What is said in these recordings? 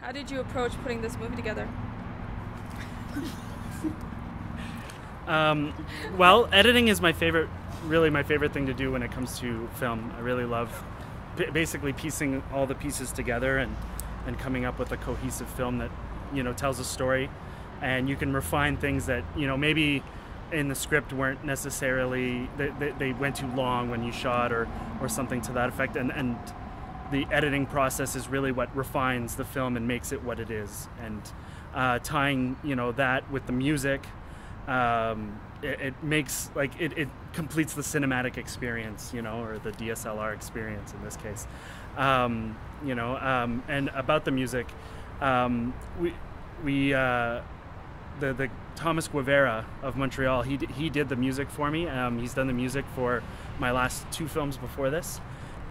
How did you approach putting this movie together? Well, editing is really my favorite thing to do when it comes to film. I really love basically piecing all the pieces together and coming up with a cohesive film that, tells a story. And you can refine things that, maybe in the script weren't necessarily, they went too long when you shot or something to that effect. And the editing process is really what refines the film and makes it what it is. And tying, that with the music, it makes, it completes the cinematic experience, or the DSLR experience in this case. And about the music, the Thomas Guevara of Montreal, he did the music for me. He's done the music for my last 2 films before this,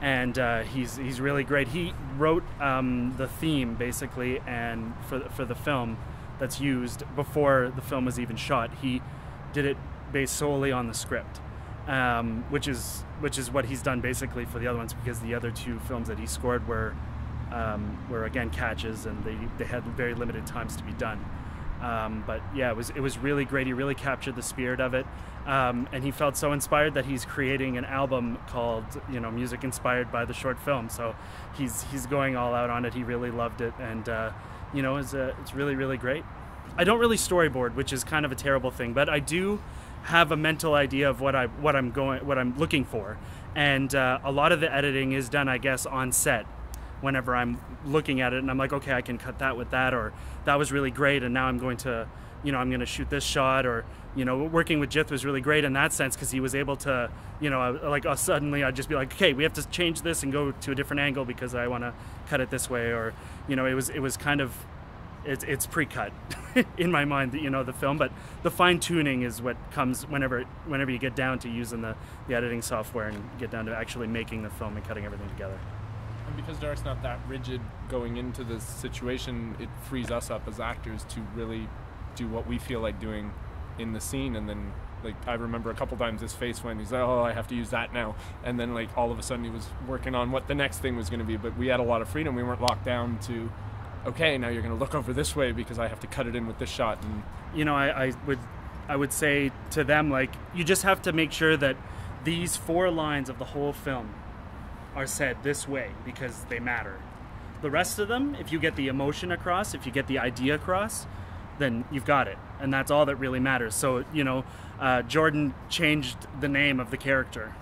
and he's really great. He wrote the theme basically, and for the film that's used before the film was even shot. He did it based solely on the script, which is what he's done basically for the other ones, because the other 2 films that he scored were again catches, and they had very limited times to be done. But yeah, it was really great. He really captured the spirit of it, and he felt so inspired that he's creating an album called Music Inspired by the Short Film. So he's going all out on it. He really loved it, and it's really, really great. I don't really storyboard, which is kind of a terrible thing, but I do have a mental idea of what I'm looking for, and a lot of the editing is done, I guess, on set. Whenever I'm looking at it and I'm like, okay, I can cut that with that, or that was really great, and now I'm going to shoot this shot, or working with Jith was really great in that sense, because he was able to, suddenly I'd just be like, okay, we have to change this and go to a different angle because I want to cut it this way, or it was kind of, it's pre-cut in my mind, the film, but the fine-tuning is what comes whenever you get down to using the editing software and get down to actually making the film and cutting everything together. And because Derek's not that rigid going into this situation, it frees us up as actors to really do what we feel like doing in the scene. And then, I remember a couple times his face when he's like, oh, I have to use that now. And then, all of a sudden he was working on what the next thing was going to be. But we had a lot of freedom. We weren't locked down to, okay, now you're going to look over this way because I have to cut it in with this shot. And I would say to them, you just have to make sure that these 4 lines of the whole film are said this way because they matter. The rest of them, if you get the emotion across, if you get the idea across, then you've got it, and that's all that really matters. So Jordan changed the name of the character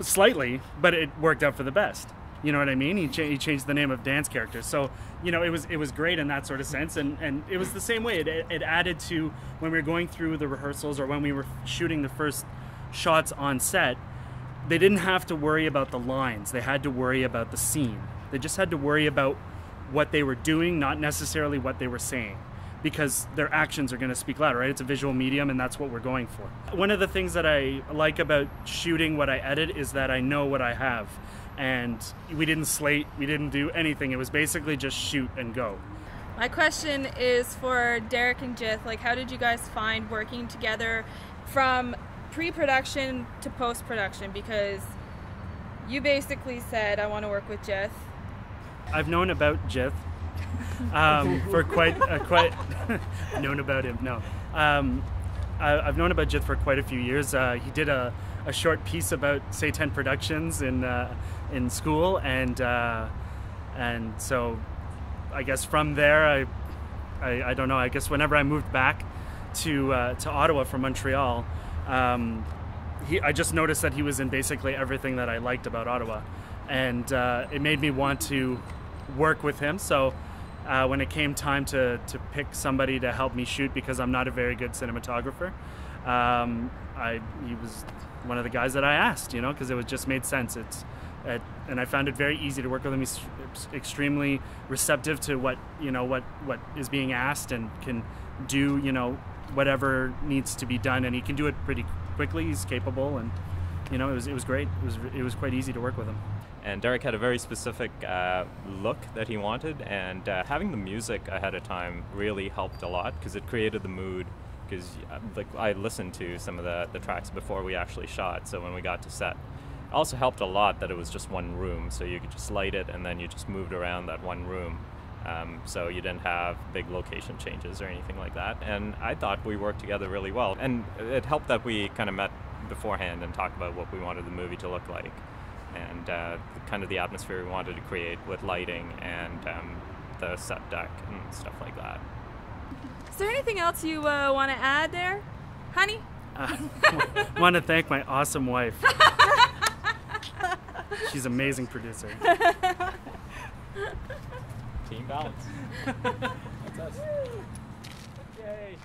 slightly, but it worked out for the best. You know what I mean? He changed the name of Dan's character, so it was great in that sort of sense, and it was the same way. It added to when we were going through the rehearsals or when we were shooting the first shots on set. They didn't have to worry about the lines. They had to worry about the scene. They just had to worry about what they were doing, not necessarily what they were saying, because their actions are going to speak louder, right? It's a visual medium, and that's what we're going for. One of the things that I like about shooting what I edit is that I know what I have, and we didn't slate, we didn't do anything. It was basically just shoot and go. My question is for Derek and Jith. How did you guys find working together from pre-production to post-production, because you basically said, I want to work with Jith. I've known about Jith for quite known about him. No, I've known about Jith for quite a few years. He did a short piece about Say10 Productions in school, and so I guess from there I don't know. I guess whenever I moved back to Ottawa from Montreal. I just noticed that he was in basically everything that I liked about Ottawa, and it made me want to work with him. So when it came time to pick somebody to help me shoot, because I'm not a very good cinematographer, he was one of the guys that I asked, because it just made sense. And I found it very easy to work with him. He's extremely receptive to what is being asked, and can do whatever needs to be done, and he can do it pretty quickly. He's capable, and it was great. It was quite easy to work with him. And Derek had a very specific look that he wanted, and having the music ahead of time really helped a lot, because it created the mood. Because I listened to some of the tracks before we actually shot, so when we got to set, it also helped a lot that it was just one room, so you could just light it and then you just moved around that one room. So you didn't have big location changes or anything like that. And I thought we worked together really well. And it helped that we kind of met beforehand and talked about what we wanted the movie to look like, and kind of the atmosphere we wanted to create with lighting and the set deck and stuff like that. Is there anything else you want to add there, honey? I want to thank my awesome wife. She's an amazing producer. Team balance. That's us. Yay.